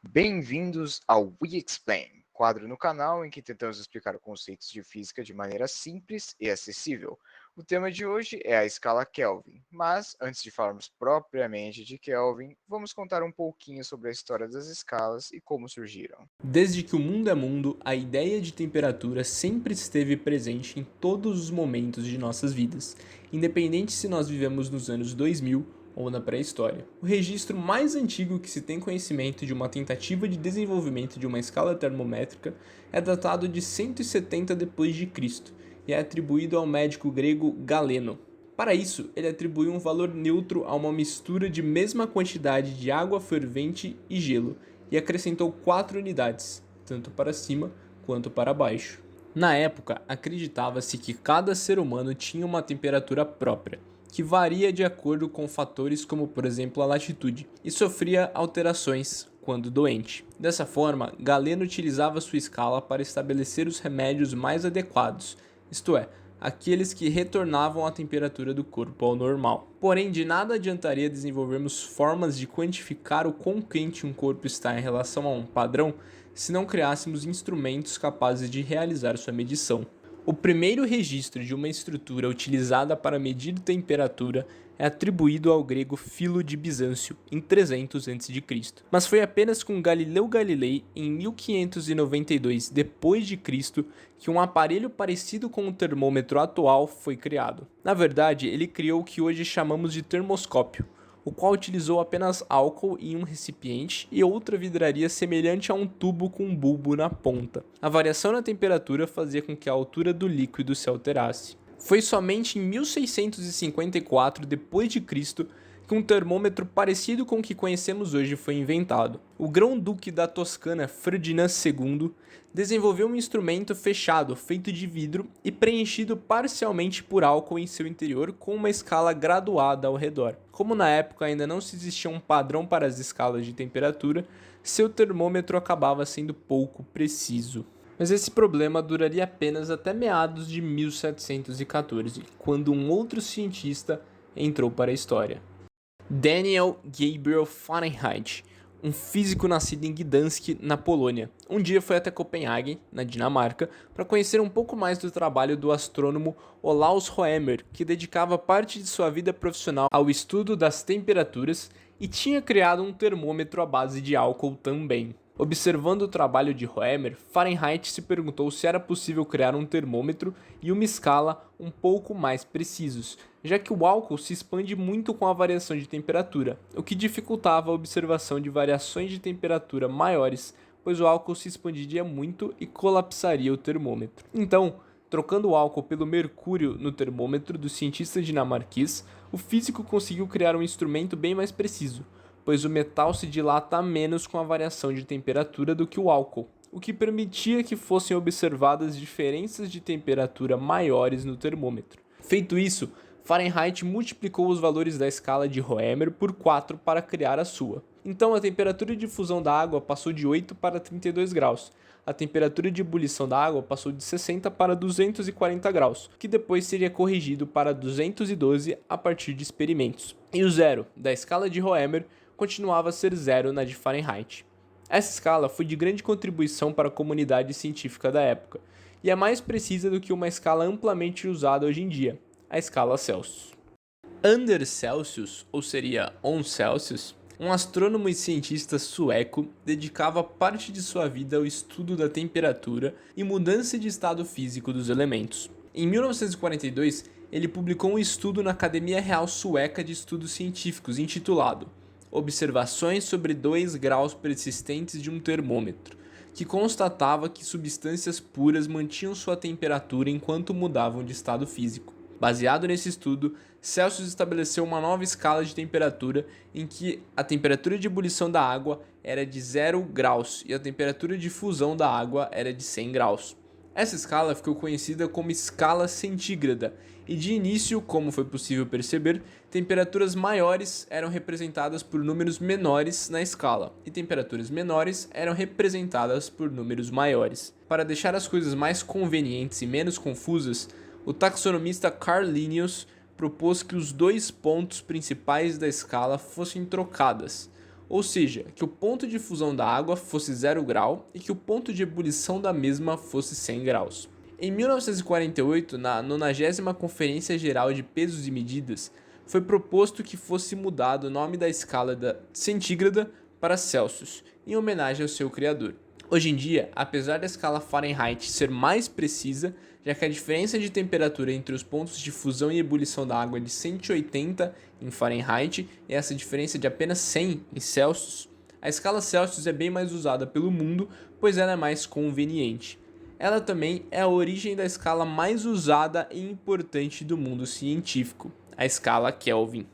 Bem-vindos ao We Explain, quadro no canal em que tentamos explicar conceitos de física de maneira simples e acessível. O tema de hoje é a escala Kelvin, mas antes de falarmos propriamente de Kelvin, vamos contar um pouquinho sobre a história das escalas e como surgiram. Desde que o mundo é mundo, a ideia de temperatura sempre esteve presente em todos os momentos de nossas vidas, independente se nós vivemos nos anos 2000 ou na pré-história. O registro mais antigo que se tem conhecimento de uma tentativa de desenvolvimento de uma escala termométrica é datado de 170 d.C. e é atribuído ao médico grego Galeno. Para isso, ele atribuiu um valor neutro a uma mistura de mesma quantidade de água fervente e gelo, e acrescentou 4 unidades, tanto para cima quanto para baixo. Na época, acreditava-se que cada ser humano tinha uma temperatura própria, que varia de acordo com fatores como, por exemplo, a latitude, e sofria alterações quando doente. Dessa forma, Galeno utilizava sua escala para estabelecer os remédios mais adequados, isto é, aqueles que retornavam a temperatura do corpo ao normal. Porém, de nada adiantaria desenvolvermos formas de quantificar o quão quente um corpo está em relação a um padrão se não criássemos instrumentos capazes de realizar sua medição. O primeiro registro de uma estrutura utilizada para medir temperatura é atribuído ao grego Filo de Bizâncio em 300 a.C., mas foi apenas com Galileu Galilei em 1592 d.C. que um aparelho parecido com o termômetro atual foi criado. Na verdade, ele criou o que hoje chamamos de termoscópio, o qual utilizou apenas álcool em um recipiente e outra vidraria semelhante a um tubo com um bulbo na ponta. A variação na temperatura fazia com que a altura do líquido se alterasse. Foi somente em 1654 d.C. que um termômetro parecido com o que conhecemos hoje foi inventado. O grão-duque da Toscana, Ferdinand II, desenvolveu um instrumento fechado feito de vidro e preenchido parcialmente por álcool em seu interior com uma escala graduada ao redor. Como na época ainda não se existia um padrão para as escalas de temperatura, seu termômetro acabava sendo pouco preciso. Mas esse problema duraria apenas até meados de 1714, quando um outro cientista entrou para a história. Daniel Gabriel Fahrenheit, um físico nascido em Gdansk, na Polônia. Um dia foi até Copenhague, na Dinamarca, para conhecer um pouco mais do trabalho do astrônomo Olaus Roemer, que dedicava parte de sua vida profissional ao estudo das temperaturas e tinha criado um termômetro à base de álcool também. Observando o trabalho de Roemer, Fahrenheit se perguntou se era possível criar um termômetro e uma escala um pouco mais precisos, já que o álcool se expande muito com a variação de temperatura, o que dificultava a observação de variações de temperatura maiores, pois o álcool se expandiria muito e colapsaria o termômetro. Então, trocando o álcool pelo mercúrio no termômetro do cientista dinamarquês, o físico conseguiu criar um instrumento bem mais preciso, pois o metal se dilata menos com a variação de temperatura do que o álcool, o que permitia que fossem observadas diferenças de temperatura maiores no termômetro. Feito isso, Fahrenheit multiplicou os valores da escala de Roemer por 4 para criar a sua. Então a temperatura de fusão da água passou de 8 para 32 graus. A temperatura de ebulição da água passou de 60 para 240 graus, que depois seria corrigido para 212 a partir de experimentos. E o zero da escala de Roemer continuava a ser zero na de Fahrenheit. Essa escala foi de grande contribuição para a comunidade científica da época, e é mais precisa do que uma escala amplamente usada hoje em dia, a escala Celsius. Anders Celsius, ou seria On Celsius, um astrônomo e cientista sueco, dedicava parte de sua vida ao estudo da temperatura e mudança de estado físico dos elementos. Em 1942, ele publicou um estudo na Academia Real Sueca de Estudos Científicos intitulado Observações sobre 2 graus persistentes de um termômetro, que constatava que substâncias puras mantinham sua temperatura enquanto mudavam de estado físico. Baseado nesse estudo, Celsius estabeleceu uma nova escala de temperatura em que a temperatura de ebulição da água era de 0 graus e a temperatura de fusão da água era de 100 graus. Essa escala ficou conhecida como escala centígrada e de início, como foi possível perceber, temperaturas maiores eram representadas por números menores na escala e temperaturas menores eram representadas por números maiores. Para deixar as coisas mais convenientes e menos confusas, o taxonomista Carl Linnaeus propôs que os 2 pontos principais da escala fossem trocadas. ou seja, que o ponto de fusão da água fosse 0 grau e que o ponto de ebulição da mesma fosse 100 graus. Em 1948, na 90ª Conferência Geral de Pesos e Medidas, foi proposto que fosse mudado o nome da escala da centígrada para Celsius, em homenagem ao seu criador. Hoje em dia, apesar da escala Fahrenheit ser mais precisa, já que a diferença de temperatura entre os pontos de fusão e ebulição da água é de 180 em Fahrenheit e essa diferença de apenas 100 em Celsius, a escala Celsius é bem mais usada pelo mundo, pois ela é mais conveniente. Ela também é a origem da escala mais usada e importante do mundo científico, a escala Kelvin.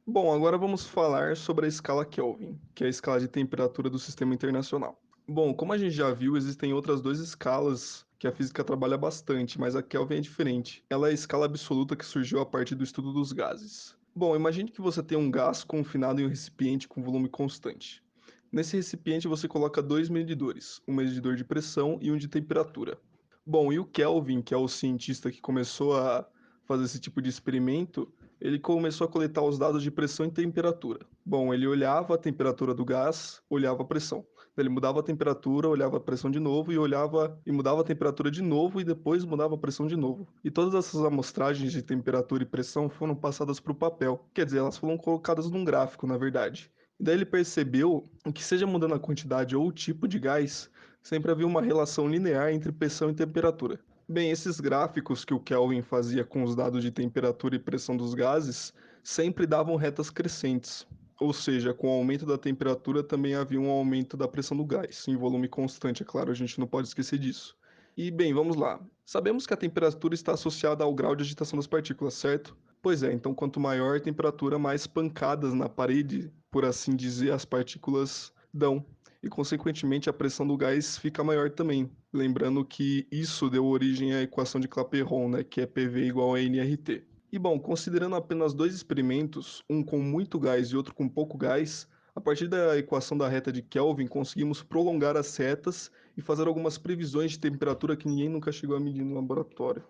Bom, agora vamos falar sobre a escala Kelvin, que é a escala de temperatura do Sistema Internacional. Bom, como a gente já viu, existem outras duas escalas que a física trabalha bastante, mas a Kelvin é diferente. Ela é a escala absoluta que surgiu a partir do estudo dos gases. Bom, imagine que você tem um gás confinado em um recipiente com volume constante. Nesse recipiente você coloca dois medidores, um medidor de pressão e um de temperatura. Bom, e o Kelvin, que é o cientista que começou a fazer esse tipo de experimento, ele começou a coletar os dados de pressão e temperatura. Bom, ele olhava a temperatura do gás, olhava a pressão. Ele mudava a temperatura, olhava a pressão de novo e olhava e mudava a temperatura de novo e depois mudava a pressão de novo. E todas essas amostragens de temperatura e pressão foram passadas para o papel. Quer dizer, elas foram colocadas num gráfico, na verdade. E daí ele percebeu que seja mudando a quantidade ou o tipo de gás, sempre havia uma relação linear entre pressão e temperatura. Bem, esses gráficos que o Kelvin fazia com os dados de temperatura e pressão dos gases sempre davam retas crescentes. Ou seja, com o aumento da temperatura também havia um aumento da pressão do gás, em volume constante, é claro, a gente não pode esquecer disso. E bem, vamos lá. Sabemos que a temperatura está associada ao grau de agitação das partículas, certo? Pois é, então quanto maior a temperatura, mais pancadas na parede, por assim dizer, as partículas dão. E consequentemente a pressão do gás fica maior também. Lembrando que isso deu origem à equação de Clapeyron, né, que é PV igual a nRT. E bom, considerando apenas dois experimentos, um com muito gás e outro com pouco gás, a partir da equação da reta de Kelvin conseguimos prolongar as retas e fazer algumas previsões de temperatura que ninguém nunca chegou a medir no laboratório.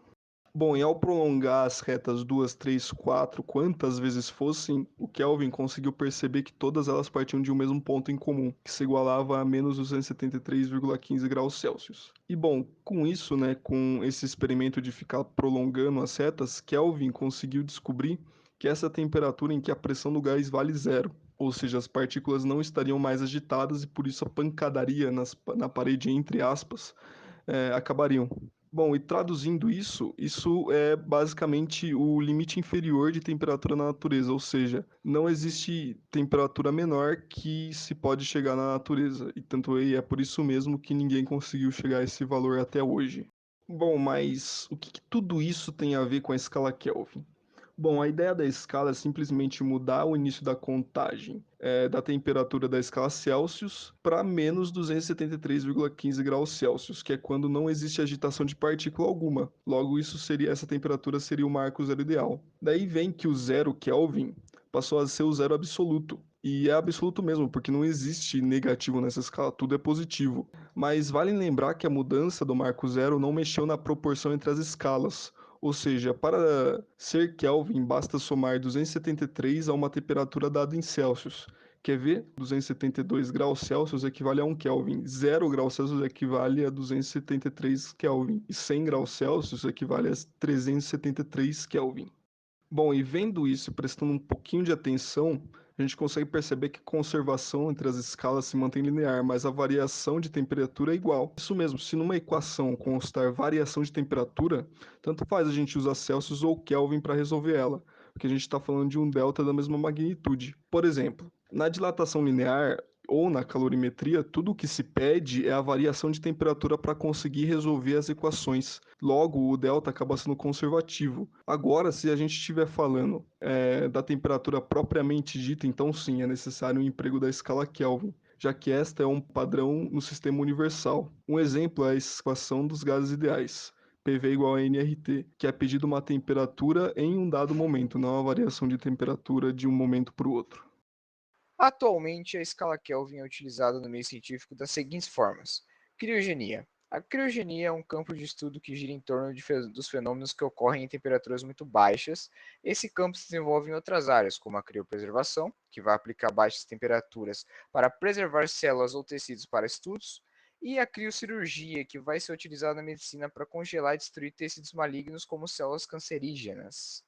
Bom, e ao prolongar as retas 2, 3, 4, quantas vezes fossem, o Kelvin conseguiu perceber que todas elas partiam de um mesmo ponto em comum, que se igualava a menos 273,15 graus Celsius. E bom, com isso, né, com esse experimento de ficar prolongando as retas, Kelvin conseguiu descobrir que essa temperatura em que a pressão do gás vale zero, ou seja, as partículas não estariam mais agitadas e por isso a pancadaria na parede, entre aspas, acabariam. Bom, e traduzindo isso, isso é basicamente o limite inferior de temperatura na natureza, ou seja, não existe temperatura menor que se pode chegar na natureza, e tanto é por isso mesmo que ninguém conseguiu chegar a esse valor até hoje. Bom, mas o que tudo isso tem a ver com a escala Kelvin? Bom, a ideia da escala é simplesmente mudar o início da contagem da temperatura da escala Celsius para menos 273,15 graus Celsius, que é quando não existe agitação de partícula alguma. Logo, essa temperatura seria o marco zero ideal. Daí vem que o zero Kelvin passou a ser o zero absoluto. E é absoluto mesmo, porque não existe negativo nessa escala, tudo é positivo. Mas vale lembrar que a mudança do marco zero não mexeu na proporção entre as escalas. Ou seja, para ser Kelvin, basta somar 273 a uma temperatura dada em Celsius. Quer ver? 272 graus Celsius equivale a 1 Kelvin, 0 graus Celsius equivale a 273 Kelvin, e 100 graus Celsius equivale a 373 Kelvin. Bom, e vendo isso e prestando um pouquinho de atenção, a gente consegue perceber que a conservação entre as escalas se mantém linear, mas a variação de temperatura é igual. Isso mesmo, se numa equação constar variação de temperatura, tanto faz a gente usar Celsius ou Kelvin para resolver ela, porque a gente está falando de um delta da mesma magnitude. Por exemplo, na dilatação linear, ou na calorimetria, tudo o que se pede é a variação de temperatura para conseguir resolver as equações. Logo, o delta acaba sendo conservativo. Agora, se a gente estiver falando da temperatura propriamente dita, então sim, é necessário o emprego da escala Kelvin, já que esta é um padrão no sistema universal. Um exemplo é a equação dos gases ideais. PV igual a nRT, que é pedido uma temperatura em um dado momento, não a variação de temperatura de um momento para o outro. Atualmente, a escala Kelvin é utilizada no meio científico das seguintes formas: criogenia. A criogenia é um campo de estudo que gira em torno dos fenômenos que ocorrem em temperaturas muito baixas. Esse campo se desenvolve em outras áreas, como a criopreservação, que vai aplicar baixas temperaturas para preservar células ou tecidos para estudos, e a criocirurgia, que vai ser utilizada na medicina para congelar e destruir tecidos malignos como células cancerígenas.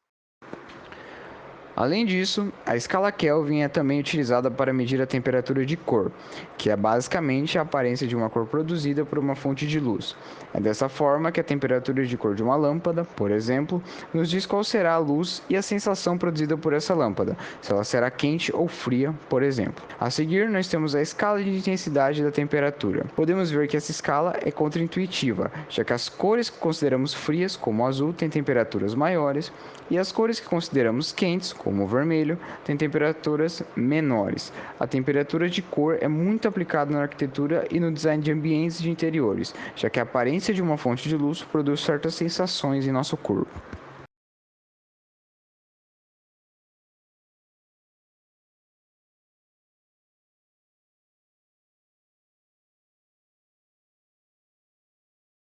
Além disso, a escala Kelvin é também utilizada para medir a temperatura de cor, que é basicamente a aparência de uma cor produzida por uma fonte de luz. É dessa forma que a temperatura de cor de uma lâmpada, por exemplo, nos diz qual será a luz e a sensação produzida por essa lâmpada, se ela será quente ou fria, por exemplo. A seguir, nós temos a escala de intensidade da temperatura. Podemos ver que essa escala é contraintuitiva, já que as cores que consideramos frias, como o azul, têm temperaturas maiores, e as cores que consideramos quentes, como o vermelho, têm temperaturas menores. A temperatura de cor é muito aplicada na arquitetura e no design de ambientes de interiores, já que a aparência de uma fonte de luz produz certas sensações em nosso corpo.